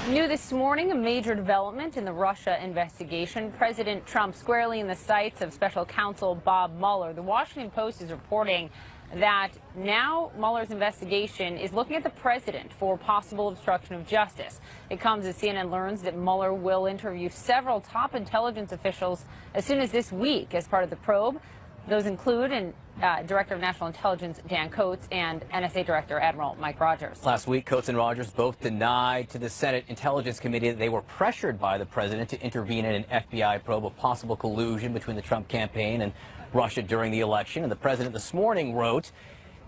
New this morning, a major development in the Russia investigation. President Trump squarely in the sights of special counsel Bob Mueller. The Washington Post is reporting that now Mueller's investigation is looking at the president for possible obstruction of justice. It comes as CNN learns that Mueller will interview several top intelligence officials as soon as this week as part of the probe. Those include Director of National Intelligence Dan Coats and NSA Director Admiral Mike Rogers. Last week, Coats and Rogers both denied to the Senate Intelligence Committee that they were pressured by the president to intervene in an FBI probe of possible collusion between the Trump campaign and Russia during the election. And the president this morning wrote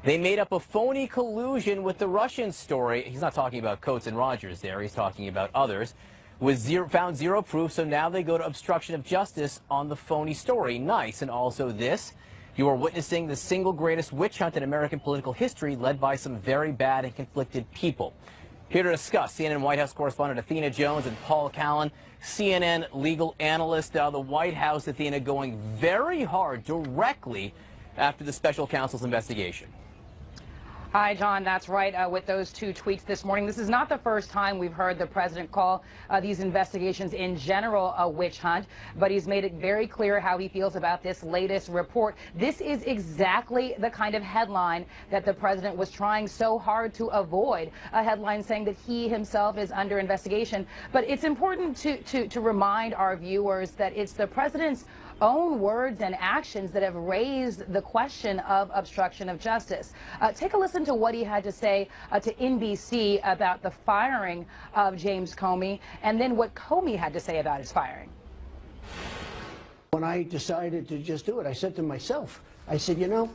they made up a phony collusion with the Russian story. He's not talking about Coats and Rogers there. He's talking about others. Found zero proof, so now they go to obstruction of justice on the phony story. Nice. And also this, you are witnessing the single greatest witch hunt in American political history, led by some very bad and conflicted people. Here to discuss, CNN White House correspondent Athena Jones and Paul Callan, CNN legal analyst. The White House, Athena, going very hard directly after the special counsel's investigation. Hi, John. That's right. With those two tweets this morning, this is not the first time we've heard the president call these investigations in general a witch hunt, but he's made it very clear how he feels about this latest report. This is exactly the kind of headline that the president was trying so hard to avoid, a headline saying that he himself is under investigation. But it's important to remind our viewers that it's the president's own words and actions that have raised the question of obstruction of justice. Take a listen to what he had to say to NBC about the firing of James Comey, and then what Comey had to say about his firing. When I decided to just do it, I said to myself, I said, you know,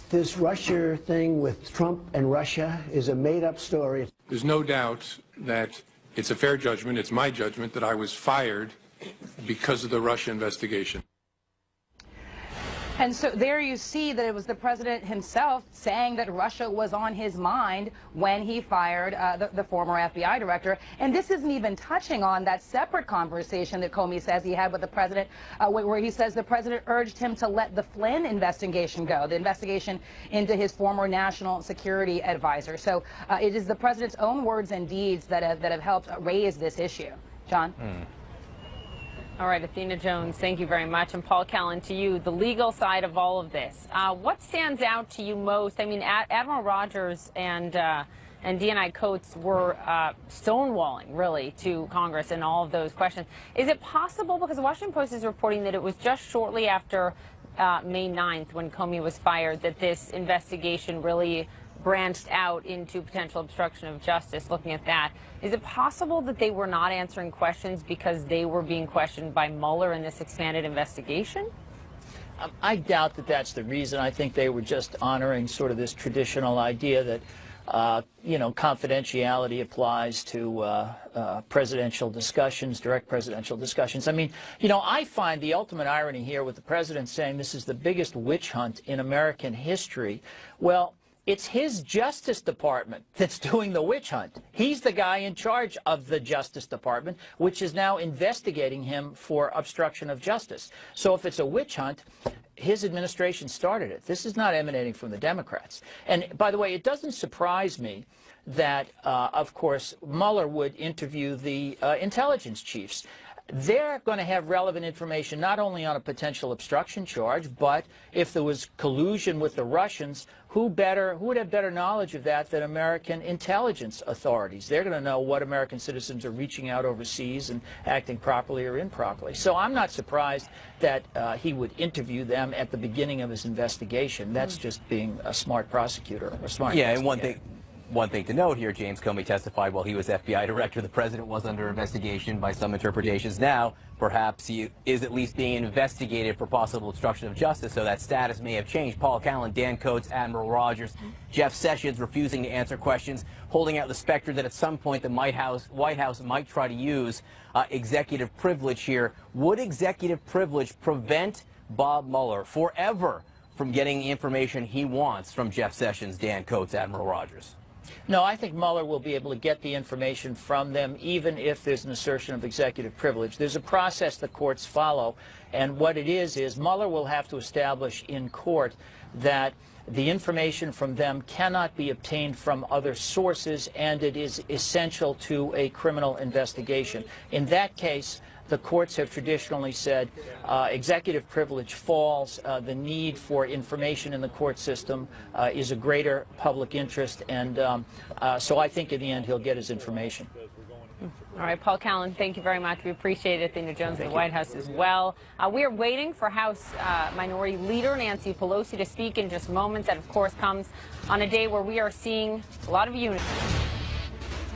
this Russia thing with Trump and Russia is a made-up story. There's no doubt that it's a fair judgment, it's my judgment, that I was fired because of the Russia investigation. And so there you see that it was the president himself saying that Russia was on his mind when he fired the former FBI director. And this isn't even touching on that separate conversation that Comey says he had with the president, where he says the president urged him to let the Flynn investigation go, the investigation into his former national security advisor. So it is the president's own words and deeds that have helped raise this issue. John? All right, Athena Jones, thank you very much. And Paul Callan, to you, the legal side of all of this. What stands out to you most? I mean, Admiral Rogers and DNI Coats were stonewalling, really, to Congress in all of those questions. Is it possible, because the Washington Post is reporting that it was just shortly after May 9th when Comey was fired that this investigation really branched out into potential obstruction of justice, looking at that. Is it possible that they were not answering questions because they were being questioned by Mueller in this expanded investigation? I doubt that that's the reason. I think they were just honoring sort of this traditional idea that, you know, confidentiality applies to presidential discussions, direct presidential discussions. I mean, you know, I find the ultimate irony here with the president saying this is the biggest witch hunt in American history. Well, it's his Justice Department that's doing the witch hunt. He's the guy in charge of the Justice Department, which is now investigating him for obstruction of justice. So if it's a witch hunt, his administration started it. This is not emanating from the Democrats. And by the way, it doesn't surprise me that, of course, Mueller would interview the intelligence chiefs. They're going to have relevant information not only on a potential obstruction charge, but if there was collusion with the Russians, who would have better knowledge of that than American intelligence authorities? They're going to know what American citizens are reaching out overseas and acting properly or improperly. So I'm not surprised that he would interview them at the beginning of his investigation. That's just being a smart prosecutor or smart. Yeah, and one thing to note here, James Comey testified while he was FBI director. The president was under investigation by some interpretations. Now, perhaps he is at least being investigated for possible obstruction of justice, so that status may have changed. Paul Callan, Dan Coats, Admiral Rogers, Jeff Sessions refusing to answer questions, holding out the specter that at some point the White House might try to use executive privilege here. Would executive privilege prevent Bob Mueller forever from getting the information he wants from Jeff Sessions, Dan Coats, Admiral Rogers? No, I think Mueller will be able to get the information from them even if there's an assertion of executive privilege. There's a process the courts follow, and what it is Mueller will have to establish in court that the information from them cannot be obtained from other sources, and it is essential to a criminal investigation. In that case, the courts have traditionally said executive privilege falls. The need for information in the court system is a greater public interest, and so I think in the end he'll get his information. All right, Paul Callan, thank you very much. We appreciate it. Athena Jones at the White House as well. We are waiting for House Minority Leader Nancy Pelosi to speak in just moments. That, of course, comes on a day where we are seeing a lot of unity.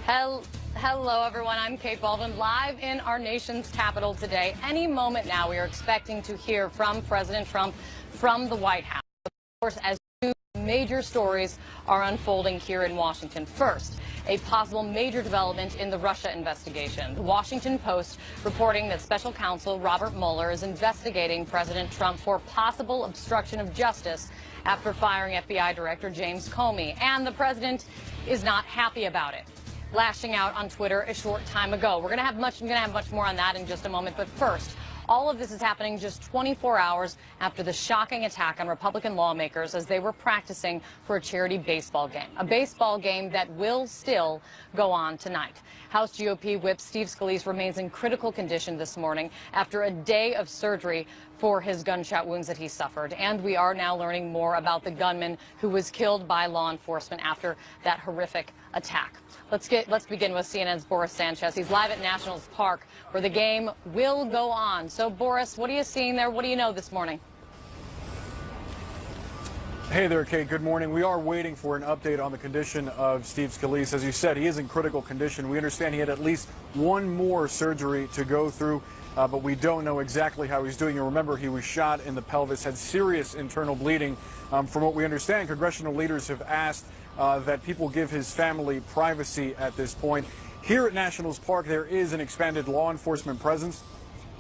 Hello, everyone. I'm Kate Baldwin, live in our nation's capital today. Any moment now, we are expecting to hear from President Trump from the White House. Of course, as two major stories are unfolding here in Washington. First, a possible major development in the Russia investigation. The Washington Post reporting that special counsel Robert Mueller is investigating President Trump for possible obstruction of justice after firing FBI Director James Comey. And the president is not happy about it, lashing out on Twitter a short time ago. I'm going to have much more on that in just a moment. But first, all of this is happening just 24 hours after the shocking attack on Republican lawmakers as they were practicing for a charity baseball game, a baseball game that will still go on tonight. House GOP Whip Steve Scalise remains in critical condition this morning after a day of surgery for his gunshot wounds that he suffered. And we are now learning more about the gunman who was killed by law enforcement after that horrific attack. Let's begin with CNN's Boris Sanchez. He's live at Nationals Park, where the game will go on. So, Boris, what are you seeing there? What do you know this morning? Hey there, Kate. Good morning. We are waiting for an update on the condition of Steve Scalise. As you said, he is in critical condition. We understand he had at least one more surgery to go through, but we don't know exactly how he's doing. You remember he was shot in the pelvis, had serious internal bleeding. From what we understand, congressional leaders have asked that people give his family privacy at this point. Here at Nationals Park, there is an expanded law enforcement presence.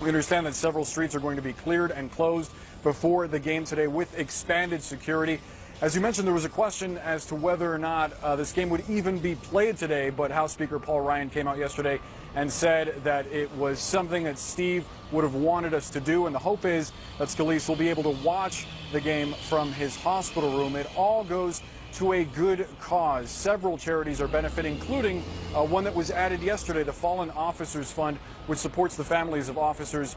We understand that several streets are going to be cleared and closed before the game today with expanded security. As you mentioned, there was a question as to whether or not this game would even be played today, but House Speaker Paul Ryan came out yesterday and said that it was something that Steve would have wanted us to do, and the hope is that Scalise will be able to watch the game from his hospital room. It all goes to a good cause. Several charities are benefiting, including one that was added yesterday, the Fallen Officers Fund, which supports the families of officers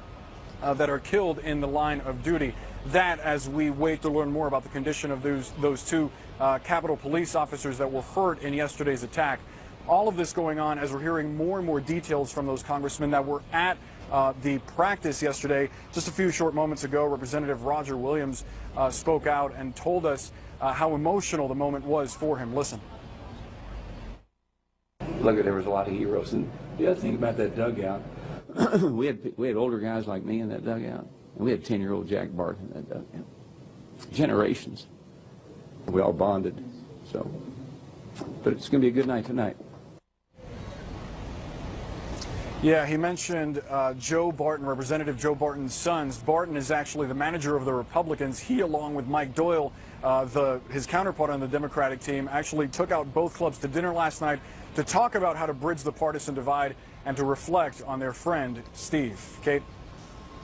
that are killed in the line of duty. That, as we wait to learn more about the condition of those two Capitol Police officers that were hurt in yesterday's attack. All of this going on as we're hearing more and more details from those congressmen that were at the practice yesterday. Just a few short moments ago, Representative Roger Williams spoke out and told us how emotional the moment was for him. Listen. Look, there was a lot of heroes, and the other thing about that dugout, we had older guys like me in that dugout, and we had 10-year-old Jack Barton in that dugout. Generations. We all bonded. So, but it's going to be a good night tonight. Yeah, he mentioned Joe Barton, Representative Joe Barton's sons. Barton is actually the manager of the Republicans. He, along with Mike Doyle, his counterpart on the Democratic team, actually took out both clubs to dinner last night to talk about how to bridge the partisan divide and to reflect on their friend, Steve. Kate?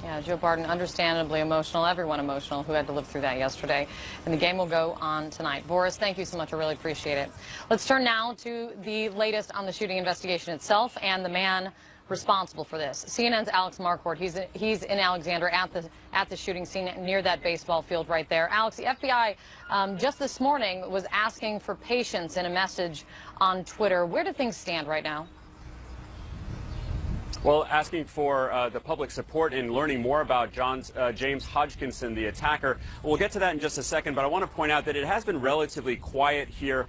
Yeah, Joe Barton, understandably emotional, everyone emotional who had to live through that yesterday. And the game will go on tonight. Boris, thank you so much. I really appreciate it. Let's turn now to the latest on the shooting investigation itself and the man responsible for this. CNN's Alex Marquardt, he's in Alexander at the shooting scene near that baseball field right there. Alex, the FBI just this morning was asking for patience in a message on Twitter. Where do things stand right now? Well, asking for the public support in learning more about James Hodgkinson, the attacker. We'll get to that in just a second, but I want to point out that it has been relatively quiet here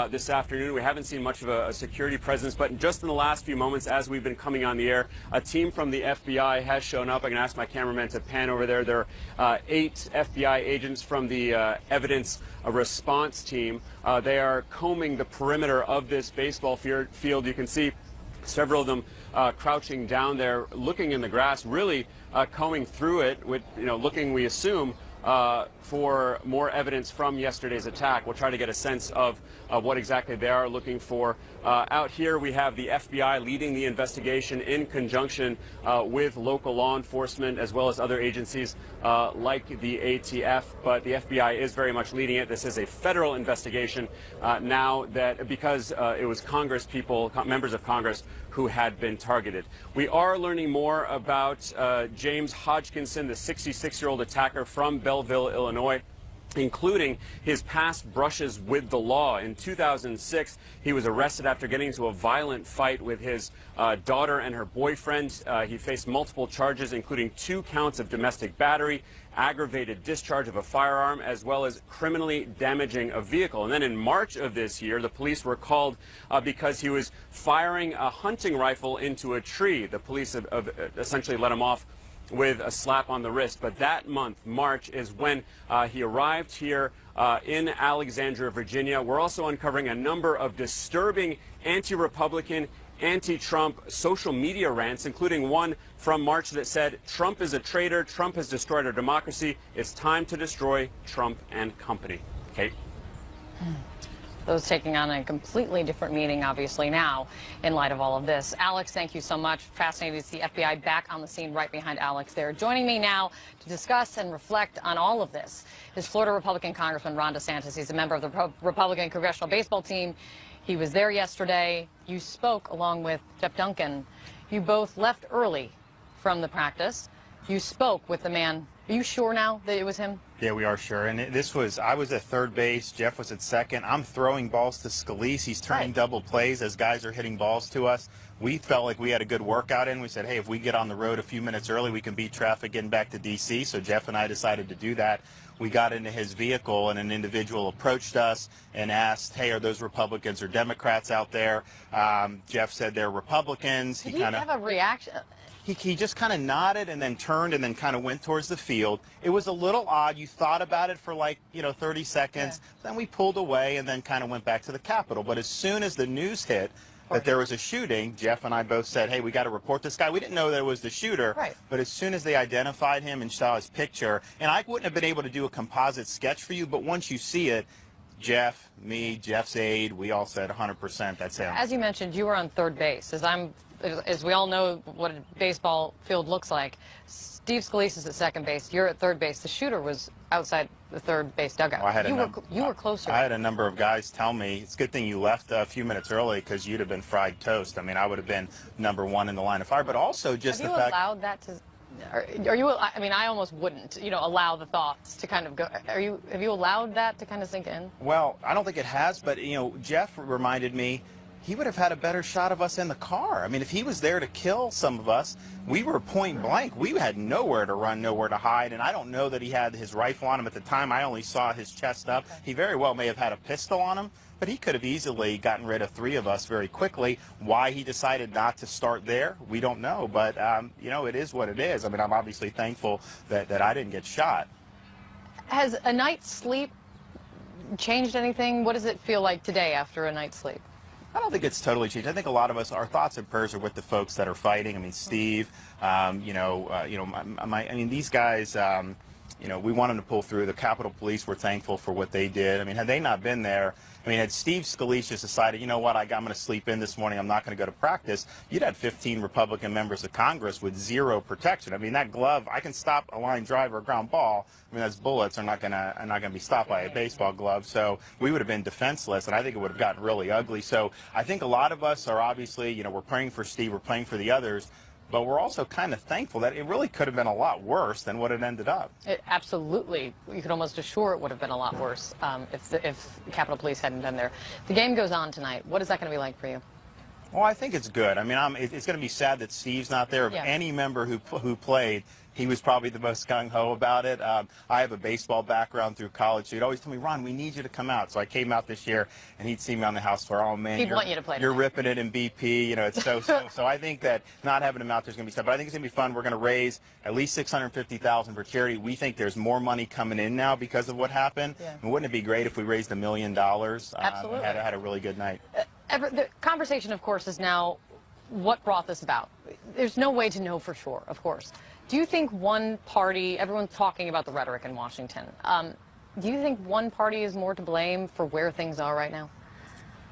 this afternoon. We haven't seen much of a security presence, but just in the last few moments as we've been coming on the air, a team from the FBI has shown up. I can ask my cameraman to pan over there. There are 8 FBI agents from the evidence response team. They are combing the perimeter of this baseball field. You can see several of them crouching down there, looking in the grass, really combing through it with, looking, we assume, for more evidence from yesterday's attack. We'll try to get a sense of what exactly they are looking for. Out here we have the FBI leading the investigation in conjunction with local law enforcement as well as other agencies like the ATF, but the FBI is very much leading it. This is a federal investigation now that because it was Congress people, members of Congress who had been targeted. We are learning more about James Hodgkinson, the 66-year-old attacker from Belleville, Illinois, including his past brushes with the law. In 2006, he was arrested after getting into a violent fight with his daughter and her boyfriend. He faced multiple charges, including 2 counts of domestic battery, aggravated discharge of a firearm, as well as criminally damaging a vehicle. And then in March of this year, the police were called because he was firing a hunting rifle into a tree. The police essentially let him off with a slap on the wrist. But that month, March, is when he arrived here in Alexandria, Virginia. We're also uncovering a number of disturbing anti-Republican, anti-Trump social media rants, including one from March that said, "Trump is a traitor. Trump has destroyed our democracy. It's time to destroy Trump and company." Kate? Those taking on a completely different meaning, obviously, now, in light of all of this. Alex, thank you so much. Fascinating to see FBI back on the scene right behind Alex there. Joining me now to discuss and reflect on all of this is Florida Republican Congressman Ron DeSantis. He's a member of the Republican Congressional Baseball Team. He was there yesterday. You spoke along with Jeff Duncan. You both left early from the practice. You spoke with the man. Are you sure now that it was him? Yeah, we are sure. And I was at third base. Jeff was at second. I'm throwing balls to Scalise. He's turning double plays as guys are hitting balls to us. We felt like we had a good workout in. We said, hey, if we get on the road a few minutes early, we can beat traffic getting back to D.C. So Jeff and I decided to do that. We got into his vehicle, and an individual approached us and asked, hey, are those Republicans or Democrats out there? Jeff said they're Republicans. Did he have a reaction? He just kind of nodded and then turned and then kind of went towards the field. It was a little odd. You thought about it for 30 seconds. Yeah. Then we pulled away and then kind of went back to the Capitol. But as soon as the news hit that there was a shooting, Jeff and I both said, hey, we got to report this guy. We didn't know that it was the shooter. Right. But as soon as they identified him and saw his picture, and I wouldn't have been able to do a composite sketch for you, but once you see it, Jeff, me, Jeff's aide, we all said 100% that's him. As you mentioned, you were on third base. As we all know what a baseball field looks like, Steve Scalise is at second base. You're at third base. The shooter was outside the third base dugout. Well, you were closer. I had a number of guys tell me, it's a good thing you left a few minutes early because you'd have been fried toast. I mean, I would have been number one in the line of fire, but also just the fact... Have you allowed that to... Are you? I mean, I almost wouldn't, allow the thoughts to kind of go. Have you allowed that to kind of sink in? Well, I don't think it has, but Jeff reminded me he would have had a better shot of us in the car. I mean, if he was there to kill some of us, we were point blank. We had nowhere to run, nowhere to hide, and I don't know that he had his rifle on him at the time. I only saw his chest up. Okay. He very well may have had a pistol on him, but he could have easily gotten rid of 3 of us very quickly. Why he decided not to start there, we don't know, but it is what it is. I mean, I'm obviously thankful that I didn't get shot. Has a night's sleep changed anything? What does it feel like today after a night's sleep? I don't think it's totally changed. I think a lot of us, our thoughts and prayers are with the folks that are fighting. I mean, Steve, these guys, we want them to pull through. The Capitol Police were thankful for what they did. I mean, had they not been there, had Steve Scalise just decided, you know what, I'm going to sleep in this morning, I'm not going to go to practice, you'd had 15 Republican members of Congress with 0 protection. I mean, that glove, I can stop a line drive or a ground ball. I mean, those bullets are not going to be stopped by a baseball glove. So we would have been defenseless, and I think it would have gotten really ugly. So I think a lot of us are obviously, we're praying for Steve, we're praying for the others, but we're also kind of thankful that it really could have been a lot worse than what it ended up. Absolutely. You could almost assure it would have been a lot worse if the Capitol Police hadn't been there. The game goes on tonight. What is that going to be like for you? Well, I think it's good. I mean, it's going to be sad that Steve's not there. Of any member who played, he was probably the most gung-ho about it. I have a baseball background through college, so he'd always tell me, Ron, we need you to come out. So I came out this year, and he'd see me on the house floor. Oh, man, want you to play you're ripping it in BP. It's so I think that not having him out there is going to be tough. But I think it's going to be fun. We're going to raise at least $650,000 for charity. We think there's more money coming in now because of what happened. Yeah. And wouldn't it be great if we raised $1 million? Absolutely. Had a really good night. The conversation, of course, is now what brought this about. There's no way to know for sure, of course. Do you think one party, everyone's talking about the rhetoric in Washington, do you think one party is more to blame for where things are right now?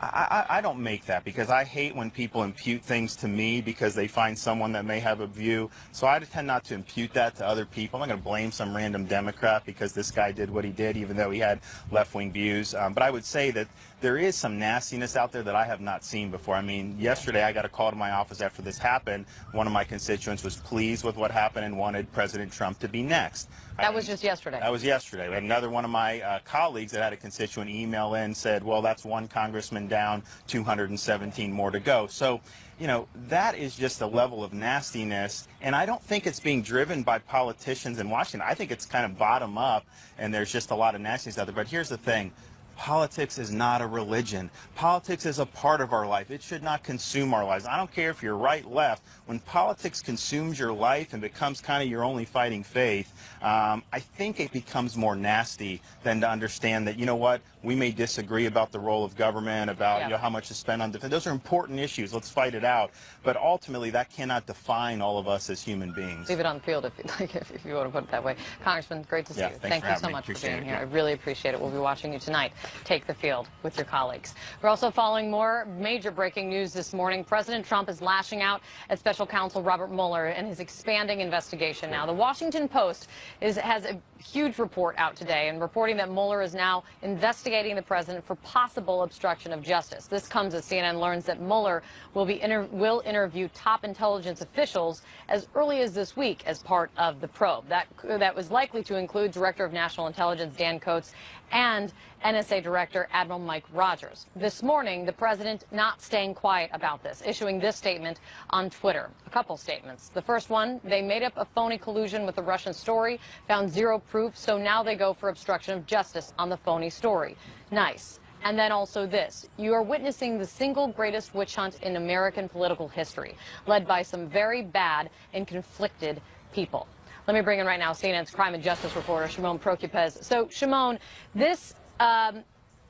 I don't make that, because I hate when people impute things to me because they find someone that may have a view. So I tend not to impute that to other people. I'm not going to blame some random Democrat because this guy did what he did, even though he had left-wing views. But I would say that there is some nastiness out there that I have not seen before. I mean, yesterday I got a call to my office after this happened. One of my constituents was pleased with what happened and wanted President Trump to be next. That was just yesterday. That was yesterday. We had another one of my colleagues that had a constituent email in, said, well, that's one congressman down, 217 more to go. So, you know, that is just a level of nastiness, and I don't think it's being driven by politicians in Washington. I think it's kind of bottom up, and there's just a lot of nastiness out there. But here's the thing. Politics is not a religion. Politics is a part of our life. It should not consume our lives. I don't care if you're right, left. When politics consumes your life and becomes kind of your only fighting faith, I think it becomes more nasty than to understand that, you know what, we may disagree about the role of government, about you know, how much to spend on defense. Those are important issues. Let's fight it out. But ultimately, that cannot define all of us as human beings. Leave it on the field if you like, if you want to put it that way. Congressman, great to see you. Thank you so much for being here. I really appreciate it. We'll be watching you tonight. Take the field with your colleagues. We're also following more major breaking news this morning. President Trump is lashing out at Special Counsel Robert Mueller and his expanding investigation now. The Washington Post has a huge report out today and reporting that Mueller is now investigating the president for possible obstruction of justice. This comes as CNN learns that Mueller will interview top intelligence officials as early as this week as part of the probe. That was likely to include Director of National Intelligence Dan Coats and NSA Director Admiral Mike Rogers. This morning, the president not staying quiet about this, issuing this statement on Twitter. A couple statements. The first one, they made up a phony collusion with the Russian story, found zero proof, so now they go for obstruction of justice on the phony story. Nice. And then also this, you are witnessing the single greatest witch hunt in American political history, led by some very bad and conflicted people. Let me bring in right now CNN's crime and justice reporter, Shimon Prokupecz. So, Shimon, this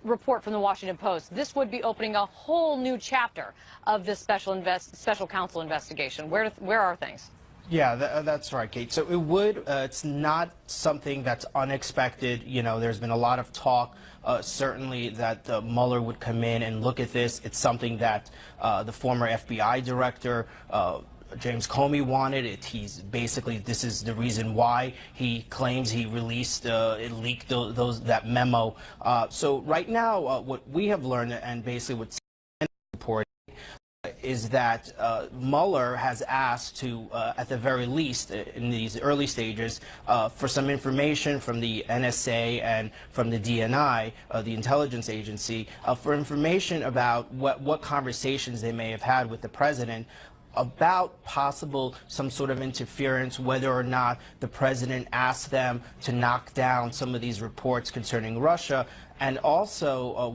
report from the Washington Post, this would be opening a whole new chapter of this special counsel investigation. Where are things? Yeah, that's right, Kate. So it would, it's not something that's unexpected. You know, there's been a lot of talk, certainly that Mueller would come in and look at this. It's something that the former FBI director, James Comey, wanted it. He's basically, this is the reason why he claims he released, it leaked that memo. So right now, what we have learned, and basically what CNN reported, is that Mueller has asked to, at the very least, in these early stages, for some information from the NSA and from the DNI, the intelligence agency, for information about what conversations they may have had with the president about possible some sort of interference, whether or not the president asked them to knock down some of these reports concerning Russia. And also,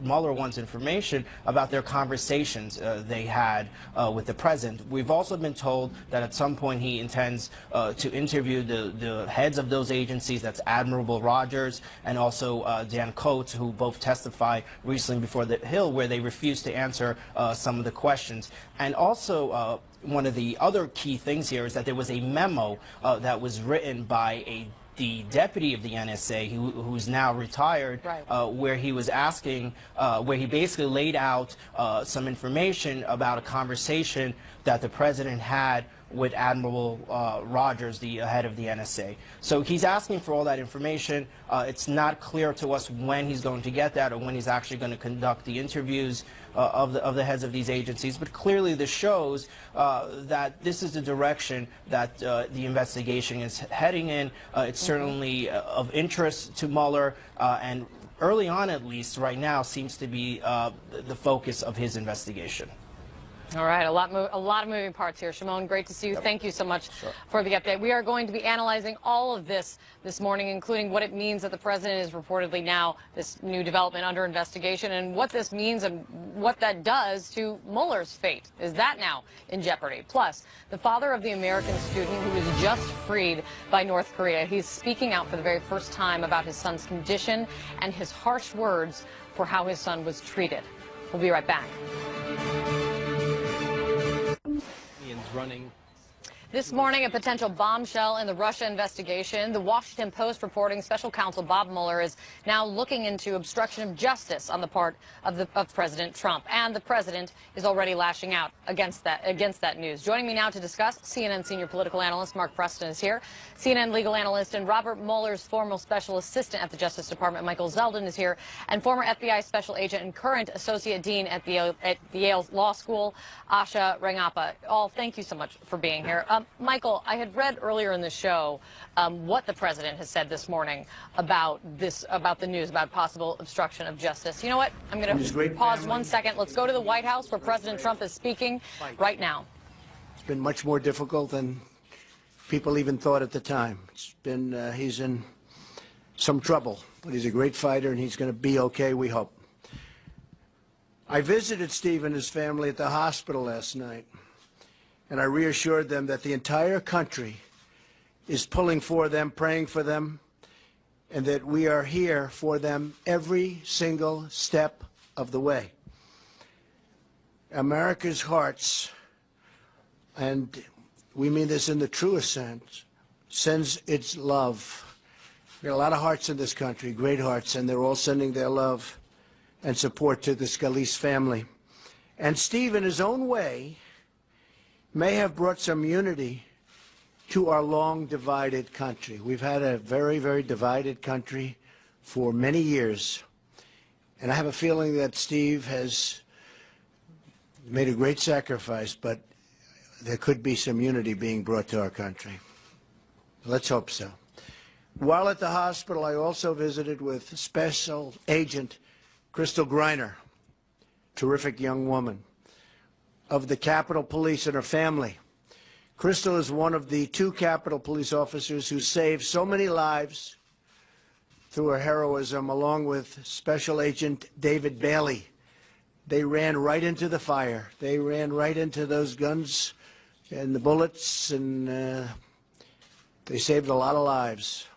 Mueller wants information about their conversations they had with the president. We've also been told that at some point he intends to interview the heads of those agencies. That's Admiral Rogers and also Dan Coats, who both testified recently before the Hill, where they refused to answer some of the questions. And also, one of the other key things here is that there was a memo that was written by the deputy of the NSA, who's now retired, where he was asking, where he basically laid out some information about a conversation that the president had with Admiral Rogers, the head of the NSA. So he's asking for all that information. It's not clear to us when he's going to get that or when he's actually going to conduct the interviews of the heads of these agencies. But clearly this shows that this is the direction that the investigation is heading in. It's certainly of interest to Mueller, and early on, at least right now, seems to be the focus of his investigation. All right, a lot of moving parts here. Shimon, great to see you. Thank you so much for the update. We are going to be analyzing all of this morning, including what it means that the president is reportedly now this new development under investigation, and what this means and what that does to Mueller's fate. Is that now in jeopardy? Plus, the father of the American student who was just freed by North Korea, he's speaking out for the very first time about his son's condition and his harsh words for how his son was treated. We'll be right back. Running. This morning, a potential bombshell in the Russia investigation. The Washington Post reporting special counsel Bob Mueller is now looking into obstruction of justice on the part of President Trump. And the president is already lashing out against that news. Joining me now to discuss, CNN senior political analyst Mark Preston is here. CNN legal analyst and Robert Mueller's former special assistant at the Justice Department, Michael Zeldin, is here. And former FBI special agent and current associate dean at the Yale Law School, Asha Rangappa. All, thank you so much for being here. Michael, I had read earlier in the show what the president has said this morning about the news about possible obstruction of justice. You know what? I'm going to pause 1 second. Let's go to the White House where President Trump is speaking right now. It's been much more difficult than people even thought at the time. It's been, he's in some trouble, but he's a great fighter and he's going to be okay, we hope. I visited Steve and his family at the hospital last night, and I reassured them that the entire country is pulling for them, praying for them, and that we are here for them every single step of the way. America's hearts, and we mean this in the truest sense, sends its love. There are a lot of hearts in this country, great hearts, and they're all sending their love and support to the Scalise family. And Steve, in his own way, may have brought some unity to our long divided country. We've had a very, very divided country for many years. And I have a feeling that Steve has made a great sacrifice, but there could be some unity being brought to our country. Let's hope so. While at the hospital, I also visited with Special Agent Crystal Griner, terrific young woman, of the Capitol Police and her family. Crystal is one of the 2 Capitol Police officers who saved so many lives through her heroism, along with Special Agent David Bailey. They ran right into the fire. They ran right into those guns and the bullets, and they saved a lot of lives.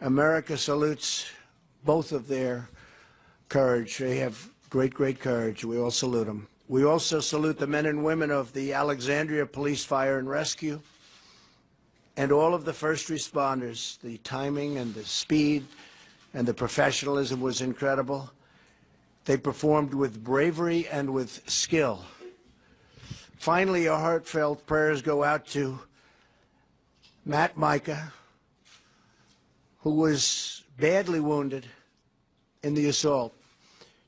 America salutes both of their courage. They have great, great courage. We all salute them. We also salute the men and women of the Alexandria Police Fire and Rescue and all of the first responders. The timing and the speed and the professionalism was incredible. They performed with bravery and with skill. Finally, our heartfelt prayers go out to Matt Micah, who was badly wounded in the assault.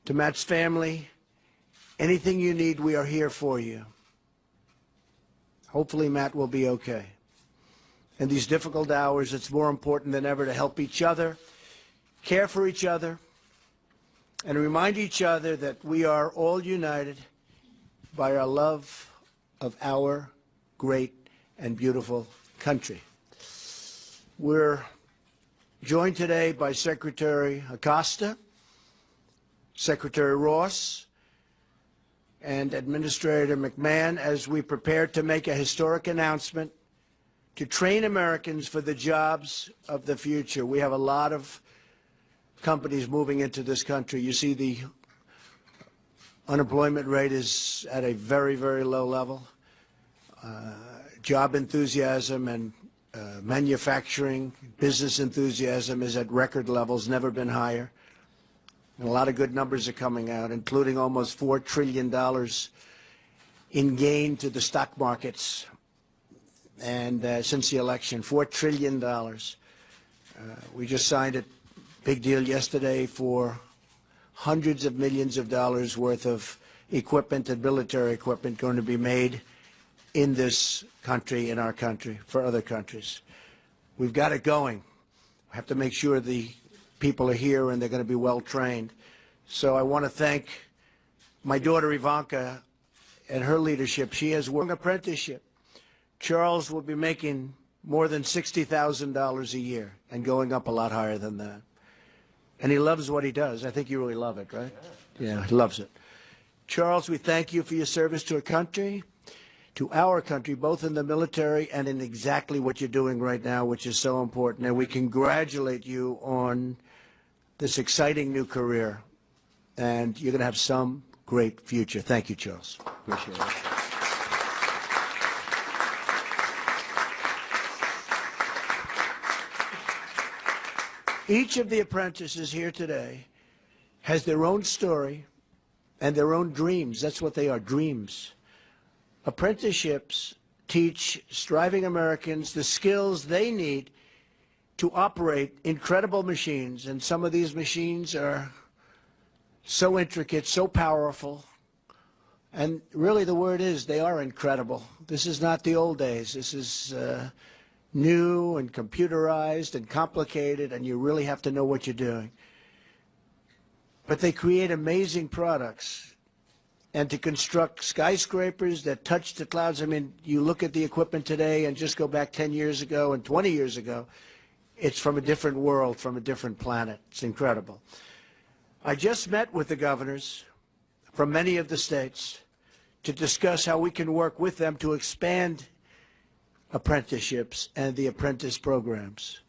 To Matt's family, anything you need, we are here for you. Hopefully Matt will be okay. In these difficult hours, it's more important than ever to help each other, care for each other, and remind each other that we are all united by our love of our great and beautiful country. We're joined today by Secretary Acosta, Secretary Ross, and Administrator McMahon as we prepare to make a historic announcement to train Americans for the jobs of the future. We have a lot of companies moving into this country. You see the unemployment rate is at a very, very low level. Job enthusiasm and manufacturing, business enthusiasm is at record levels, never been higher. And a lot of good numbers are coming out, including almost $4 trillion in gain to the stock markets. And since the election, $4 trillion. We just signed a big deal yesterday for hundreds of millions of dollars worth of equipment and military equipment going to be made in this country, in our country, for other countries. We've got it going. We have to make sure the people are here and they're going to be well trained. So I want to thank my daughter Ivanka and her leadership. She has worked apprenticeship. Charles will be making more than $60,000 a year and going up a lot higher than that. And he loves what he does. I think you really love it, right? Yeah, he loves it. Charles, we thank you for your service to our country, both in the military and in exactly what you're doing right now, which is so important. And we congratulate you on this exciting new career. And you're going to have some great future. Thank you, Charles. Appreciate it. Each of the apprentices here today has their own story and their own dreams. That's what they are, dreams. Apprenticeships teach striving Americans the skills they need to operate incredible machines, and some of these machines are so intricate, so powerful, and really the word is they are incredible. This is not the old days. This is new and computerized and complicated, and you really have to know what you're doing. But they create amazing products. And to construct skyscrapers that touch the clouds, I mean, you look at the equipment today and just go back 10 years ago and 20 years ago, it's from a different world, from a different planet. It's incredible. I just met with the governors from many of the states to discuss how we can work with them to expand apprenticeships and the apprentice programs.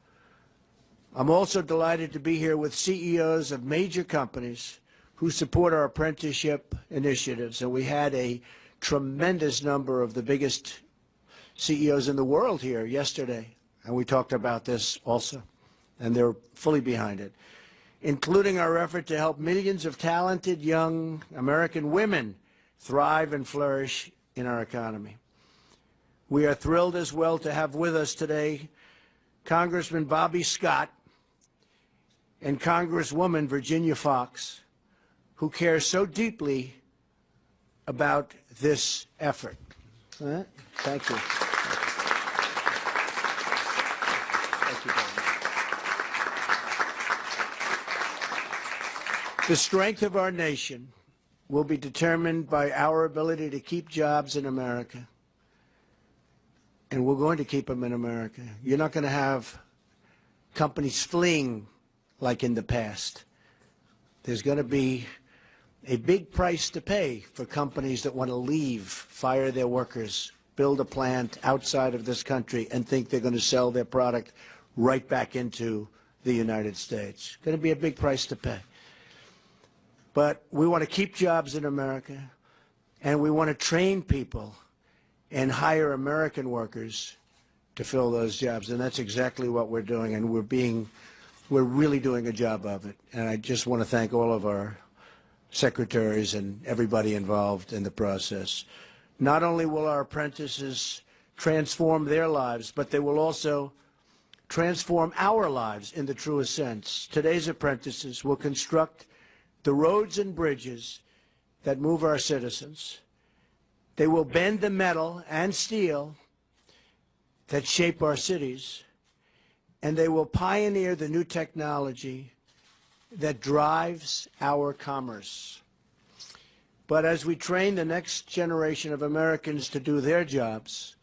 I'm also delighted to be here with CEOs of major companies who support our apprenticeship initiatives. And we had a tremendous number of the biggest CEOs in the world here yesterday. And we talked about this also. And they're fully behind it, including our effort to help millions of talented young American women thrive and flourish in our economy. We are thrilled as well to have with us today Congressman Bobby Scott and Congresswoman Virginia Foxx, who cares so deeply about this effort. Thank you. Thank you, David. The strength of our nation will be determined by our ability to keep jobs in America. And we're going to keep them in America. You're not going to have companies fleeing like in the past. There's going to be a big price to pay for companies that want to leave, fire their workers, build a plant outside of this country, and think they're going to sell their product right back into the United States. Going to be a big price to pay. But we want to keep jobs in America, and we want to train people and hire American workers to fill those jobs. And that's exactly what we're doing, and we're really doing a job of it. And I just want to thank all of our secretaries and everybody involved in the process. Not only will our apprentices transform their lives, but they will also transform our lives in the truest sense. Today's apprentices will construct the roads and bridges that move our citizens. They will bend the metal and steel that shape our cities, and they will pioneer the new technology that drives our commerce. But as we train the next generation of Americans to do their jobs,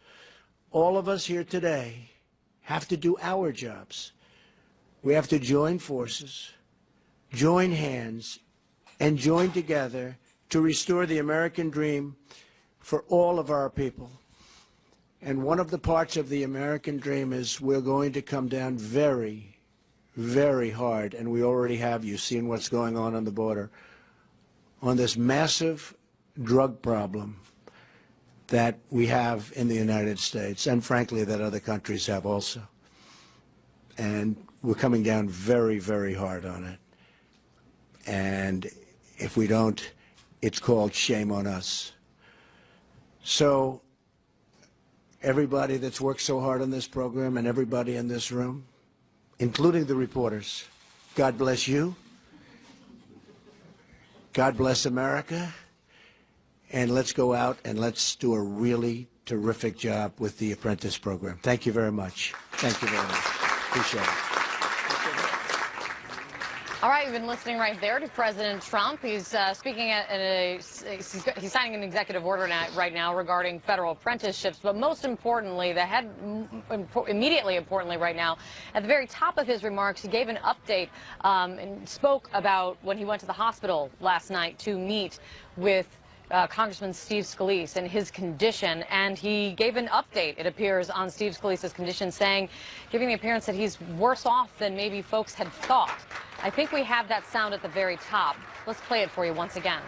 all of us here today have to do our jobs. We have to join forces, join hands, and join together to restore the American dream for all of our people. And one of the parts of the American dream is we're going to come down very, very hard, and we already have. You've seen what's going on the border, on this massive drug problem that we have in the United States, and frankly that other countries have also. And we're coming down very, very hard on it. And if we don't, it's called shame on us. So everybody that's worked so hard on this program and everybody in this room, including the reporters, God bless you. God bless America. And let's go out and let's do a really terrific job with the apprentice program. Thank you very much. Thank you very much. Appreciate it. All right, you've been listening right there to President Trump. He's speaking he's signing an executive order right now regarding federal apprenticeships. But most importantly, immediately importantly right now, at the very top of his remarks, he gave an update and spoke about when he went to the hospital last night to meet with Congressman Steve Scalise and his condition, and he gave an update, it appears, on Steve Scalise's condition, giving the appearance that he's worse off than maybe folks had thought. I think we have that sound at the very top. Let's play it for you once again.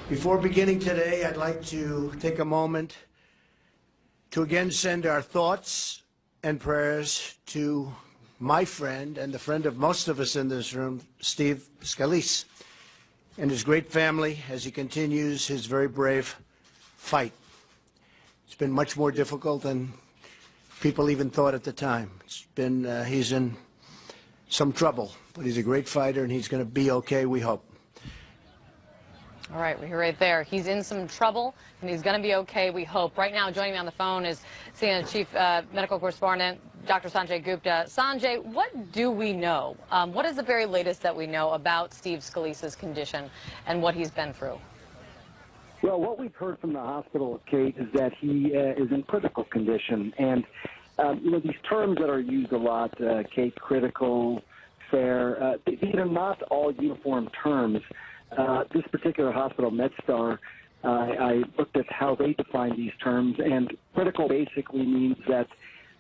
Before beginning today, I'd like to take a moment to again send our thoughts and prayers to my friend and the friend of most of us in this room, Steve Scalise, and his great family as he continues his very brave fight. It's been much more difficult than people even thought at the time. He's in some trouble, but he's a great fighter, and he's going to be okay, we hope. All right, we hear right there. He's in some trouble, and he's going to be okay, we hope. Right now, joining me on the phone is CNN Chief Medical Correspondent Dr. Sanjay Gupta. Sanjay, what do we know? What is the very latest that we know about Steve Scalise's condition and what he's been through? Well, what we've heard from the hospital, Kate, is that he is in critical condition. And, you know, these terms that are used a lot, Kate, critical, fair, these are not all uniform terms. This particular hospital, MedStar, I looked at how they define these terms, and critical basically means that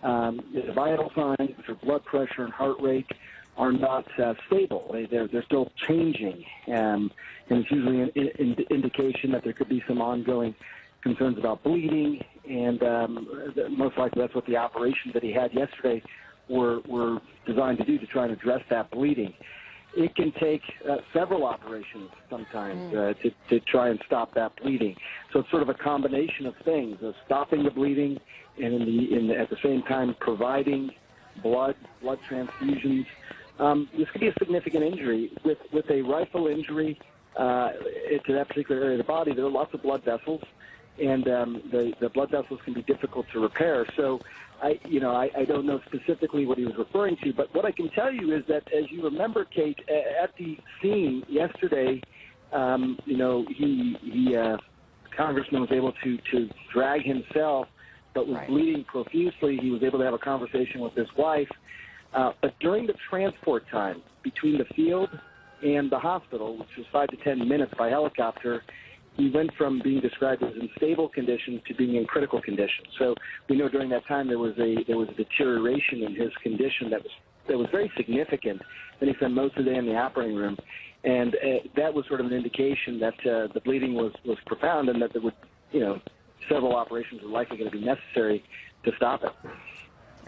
the vital signs, or blood pressure and heart rate, are not stable. They're still changing, and it's usually an indication that there could be some ongoing concerns about bleeding, and most likely that's what the operations that he had yesterday were designed to do, to try and address that bleeding. It can take several operations sometimes to try and stop that bleeding. So it's sort of a combination of things, of stopping the bleeding and at the same time providing blood transfusions. This could be a significant injury. With a rifle injury to that particular area of the body, there are lots of blood vessels, and the blood vessels can be difficult to repair. So I don't know specifically what he was referring to, but what I can tell you is that, as you remember, Kate, at the scene yesterday, Congressman was able to drag himself, but was bleeding profusely. He was able to have a conversation with his wife. But during the transport time between the field and the hospital, which was 5 to 10 minutes by helicopter, he went from being described as in stable condition to being in critical condition. So we know during that time there was a deterioration in his condition that was very significant. Then he spent most of the day in the operating room, and that was sort of an indication that the bleeding was profound, and that there would, several operations were likely going to be necessary to stop it.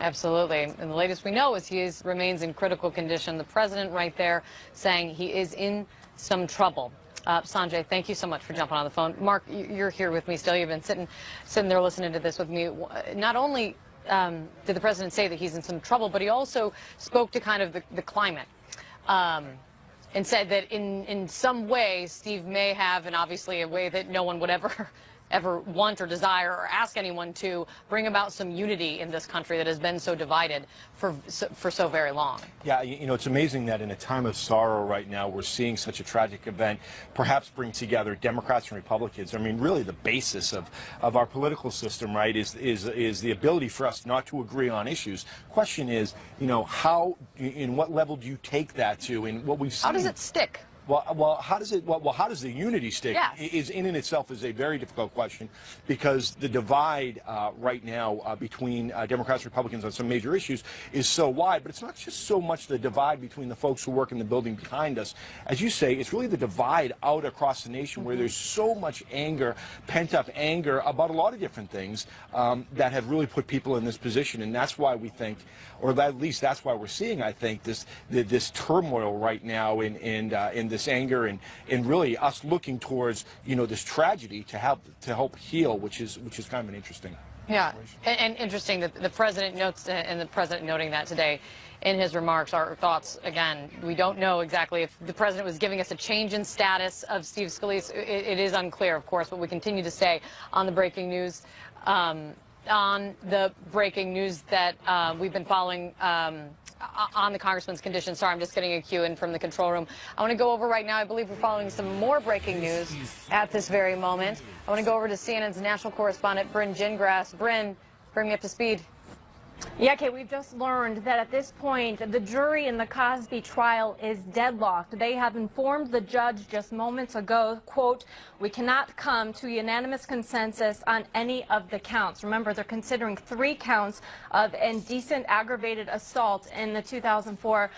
Absolutely. And the latest we know is he remains in critical condition. The president right there saying he is in some trouble. Sanjay, thank you so much for jumping on the phone. Mark, you're here with me still. You've been sitting there listening to this with me. Not only did the president say that he's in some trouble, but he also spoke to kind of the climate and said that in some way Steve may have, and obviously a way that no one would ever want or desire or ask anyone to, bring about some unity in this country that has been so divided for so very long. Yeah, it's amazing that in a time of sorrow right now, we're seeing such a tragic event perhaps bring together Democrats and Republicans. I mean, really the basis of our political system, right, is the ability for us not to agree on issues. Question is, how, in what level do you take that to, and what we've seen? How does it stick? Well, how does the unity stick? Yes. Is in itself is a very difficult question, because the divide right now between Democrats and Republicans on some major issues is so wide. But it's not just so much the divide between the folks who work in the building behind us. As you say, it's really the divide out across the nation, where there's so much anger, pent-up anger about a lot of different things that have really put people in this position. And that's why we think, or at least that's why we're seeing, I think, this turmoil right now in this anger and really us looking towards this tragedy to help heal, which is kind of an interesting. Yeah, and interesting that the president notes, and the president noting that today in his remarks. Our thoughts, again, we don't know exactly if the president was giving us a change in status of Steve Scalise. It is unclear, of course, but we continue to stay on the breaking news. That we've been following on the congressman's condition. Sorry, I'm just getting a cue in from the control room. I want to go over right now. I believe we're following some more breaking news at this very moment. I want to go over to CNN's national correspondent, Bryn Gingras. Bryn, bring me up to speed. Yeah, Kate, we've just learned that at this point, the jury in the Cosby trial is deadlocked. They have informed the judge just moments ago, quote, "We cannot come to unanimous consensus on any of the counts." Remember, they're considering 3 counts of indecent aggravated assault in the 2004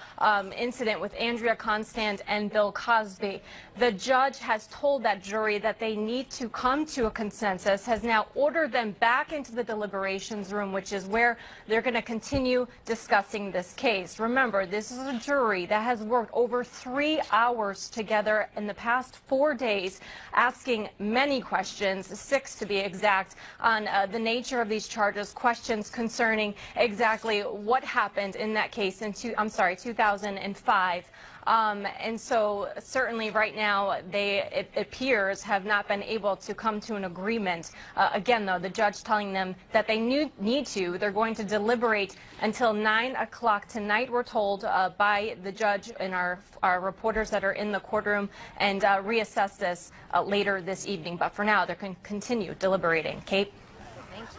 incident with Andrea Constand and Bill Cosby. The judge has told that jury that they need to come to a consensus, has now ordered them back into the deliberations room, which is where they're going to continue discussing this case. Remember, this is a jury that has worked over 3 hours together in the past 4 days, asking many questions, 6 to be exact, on the nature of these charges, questions concerning exactly what happened in that case in 2005. And so certainly right now it appears have not been able to come to an agreement. Again, though, the judge telling them that they need to. They're going to deliberate until 9 o'clock tonight, we're told by the judge and our reporters that are in the courtroom, and reassess this later this evening. But for now, they're going to continue deliberating. Kate?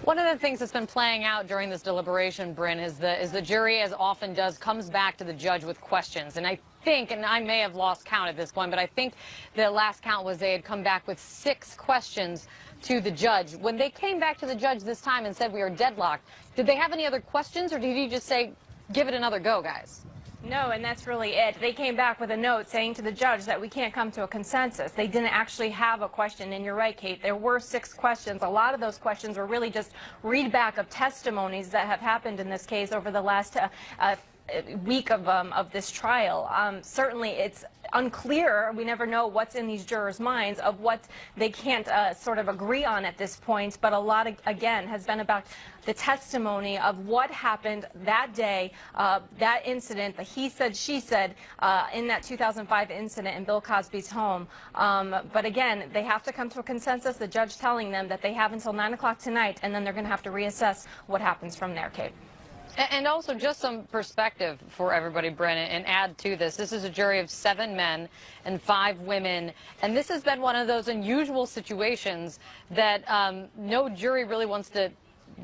One of the things that's been playing out during this deliberation, Bryn, is the jury, as often does, comes back to the judge with questions. And I think, and I may have lost count at this point, but I think the last count was they had come back with 6 questions to the judge. When they came back to the judge this time and said we are deadlocked, did they have any other questions, or did he just say, give it another go, guys? No, and that's really it. They came back with a note saying to the judge that we can't come to a consensus. They didn't actually have a question, and you're right, Kate. There were 6 questions. A lot of those questions were really just read back of testimonies that have happened in this case over the last week of this trial. Certainly, it's unclear. We never know what's in these jurors' minds of what they can't sort of agree on at this point. But a lot, again, has been about the testimony of what happened that day, that incident, the he said, she said, in that 2005 incident in Bill Cosby's home. But again, they have to come to a consensus. The judge telling them that they have until 9 o'clock tonight, and then they're going to have to reassess what happens from there, Kate. And also just some perspective for everybody, Brennan, and add to this. This is a jury of 7 men and 5 women, and this has been one of those unusual situations that no jury really wants to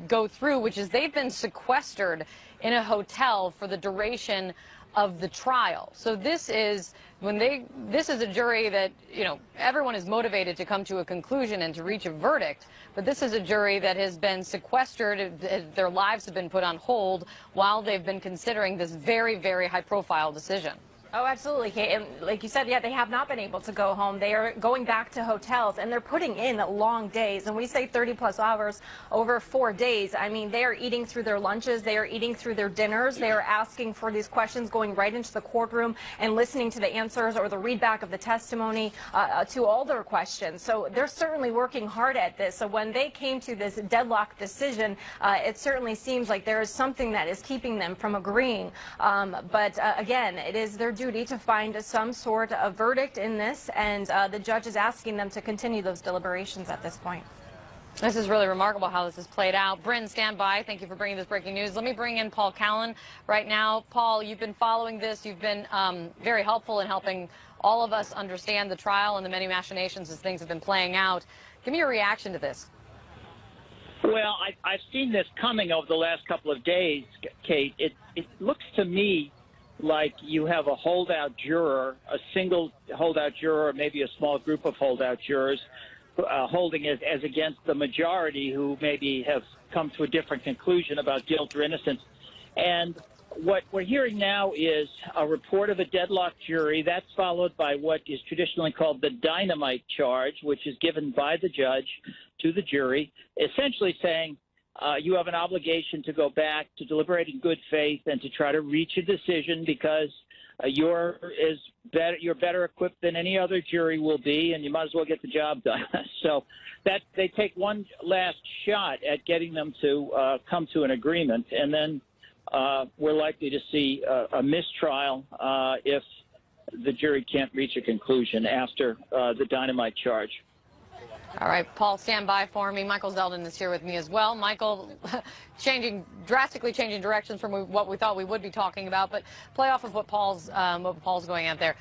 go through, which is they've been sequestered in a hotel for the duration of the trial. So this is this is a jury that, you know, everyone is motivated to come to a conclusion and to reach a verdict, but this is a jury that has been sequestered. Their lives have been put on hold while they've been considering this very, very high-profile decision. Oh, absolutely, Kate. And like you said, yeah, they have not been able to go home. They are going back to hotels, and they're putting in long days. And we say 30-plus hours over 4 days. I mean, they are eating through their lunches. They are eating through their dinners. They are asking for these questions, going right into the courtroom and listening to the answers or the readback of the testimony to all their questions. So they're certainly working hard at this. So when they came to this deadlock decision, it certainly seems like there is something that is keeping them from agreeing. But again, it is their duty to find some sort of verdict in this, and the judge is asking them to continue those deliberations at this point. This is really remarkable how this has played out. Bryn, stand by. Thank you for bringing this breaking news. Let me bring in Paul Callan right now. Paul, you've been following this. You've been very helpful in helping all of us understand the trial and the many machinations as things have been playing out. Give me your reaction to this. Well, I've seen this coming over the last couple of days, Kate. It looks to me like you have a holdout juror, a single holdout juror, or maybe a small group of holdout jurors holding it as against the majority who maybe have come to a different conclusion about guilt or innocence. And what we're hearing now is a report of a deadlocked jury. That's followed by what is traditionally called the dynamite charge, which is given by the judge to the jury, essentially saying, you have an obligation to go back to deliberate in good faith and to try to reach a decision because you're better equipped than any other jury will be, and you might as well get the job done. So that they take one last shot at getting them to come to an agreement, and then we're likely to see a mistrial if the jury can't reach a conclusion after the dynamite charge. All right, Paul, stand by for me. Michael Zeldin is here with me as well. Michael, drastically changing directions from what we thought we would be talking about, but play off of what Paul's going at there.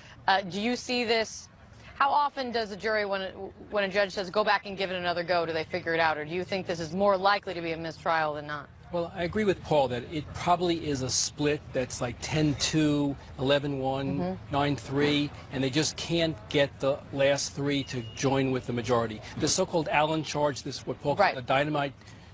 Do you see this? How often does a jury, when a judge says go back and give it another go, do they figure it out, or do you think this is more likely to be a mistrial than not? Well, I agree with Paul that it probably is a split that's like 10-2, 11-1, 9-3, and they just can't get the last 3 to join with the majority. The so-called Allen charge, this what Paul called the dynamite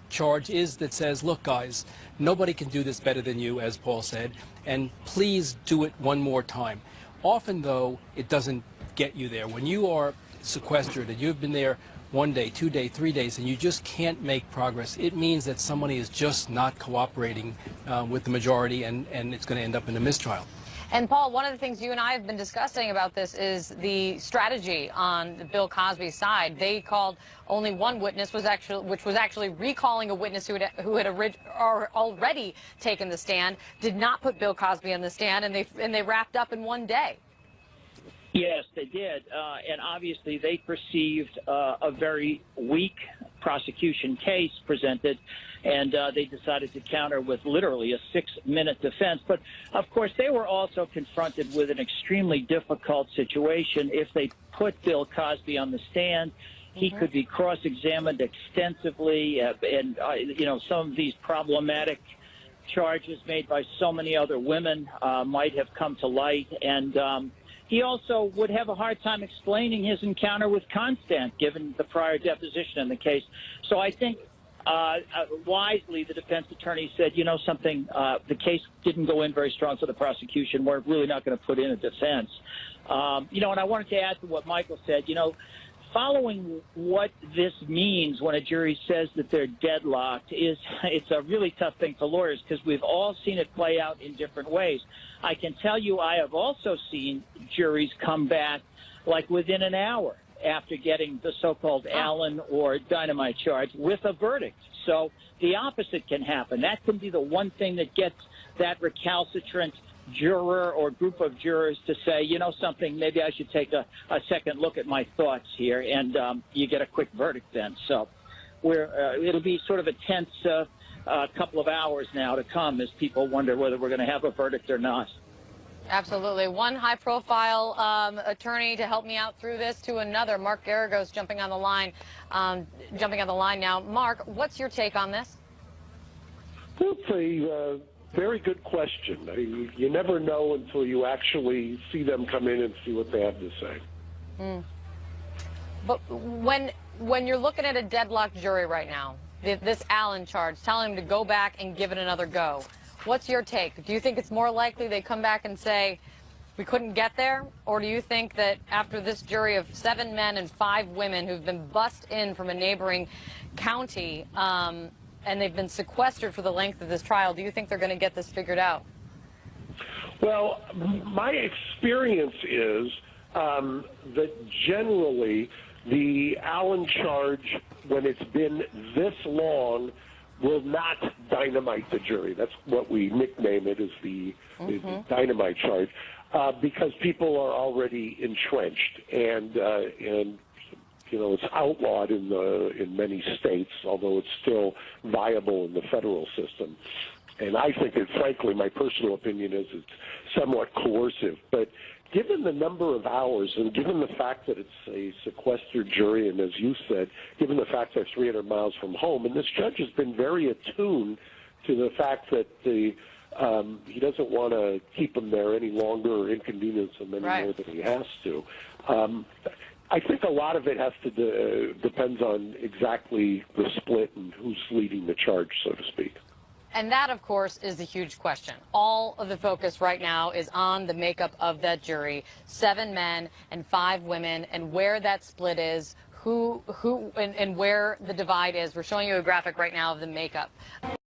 charge, is that says, look, guys, nobody can do this better than you, as Paul said, and please do it one more time. Often, though, it doesn't get you there. When you are sequestered and you've been there 1 day, 2 days, 3 days, and you just can't make progress, it means that somebody is just not cooperating with the majority, and it's going to end up in a mistrial. And Paul, one of the things you and I have been discussing about this is the strategy on the Bill Cosby side. They called only one witness, which was actually recalling a witness who had already taken the stand, did not put Bill Cosby on the stand, and they wrapped up in 1 day. Yes, they did. And obviously they perceived a very weak prosecution case presented, and they decided to counter with literally a 6-minute defense. But, of course, they were also confronted with an extremely difficult situation. If they put Bill Cosby on the stand, he could be cross-examined extensively, and, you know, some of these problematic charges made by so many other women might have come to light. And he also would have a hard time explaining his encounter with Constant, given the prior deposition in the case. So I think wisely the defense attorney said, you know something, the case didn't go in very strong for the prosecution. We're really not going to put in a defense. You know, and I wanted to add to what Michael said, you know, following what this means when a jury says that they're deadlocked it's a really tough thing for lawyers, because we've all seen it play out in different ways. I can tell you I have also seen juries come back like within an hour after getting the so-called Allen or dynamite charge with a verdict. So the opposite can happen. That can be the one thing that gets that recalcitrant juror or group of jurors to say, you know something, maybe I should take a second look at my thoughts here, and you get a quick verdict then. So it'll be sort of a tense couple of hours now to come as people wonder whether we're going to have a verdict or not. Absolutely. One high-profile attorney to help me out through this to another. Mark Garagos jumping on the line now. Mark, what's your take on this? It's a very good question. I mean, you never know until you actually see them come in and see what they have to say. But when you're looking at a deadlocked jury right now, this Allen charge, telling him to go back and give it another go, what's your take? Do you think it's more likely they come back and say, we couldn't get there? Or do you think that after this jury of 7 men and 5 women who've been bussed in from a neighboring county, and they've been sequestered for the length of this trial, do you think they're going to get this figured out? Well, my experience is that generally the Allen charge, when it's been this long, will not dynamite the jury. That's what we nickname it, as the dynamite charge, because people are already entrenched, and you know, it's outlawed in many states, although it's still viable in the federal system. And I think that, frankly, my personal opinion is it's somewhat coercive. But given the number of hours, and given the fact that it's a sequestered jury, and as you said, given the fact they're 300 miles from home, and this judge has been very attuned to the fact that he doesn't want to keep them there any longer or inconvenience them any more than he has to. I think a lot of it has to depends on exactly the split and who's leading the charge, so to speak. And that, of course, is the huge question. All of the focus right now is on the makeup of that jury, 7 men and 5 women, and where that split is, who and where the divide is. We're showing you a graphic right now of the makeup.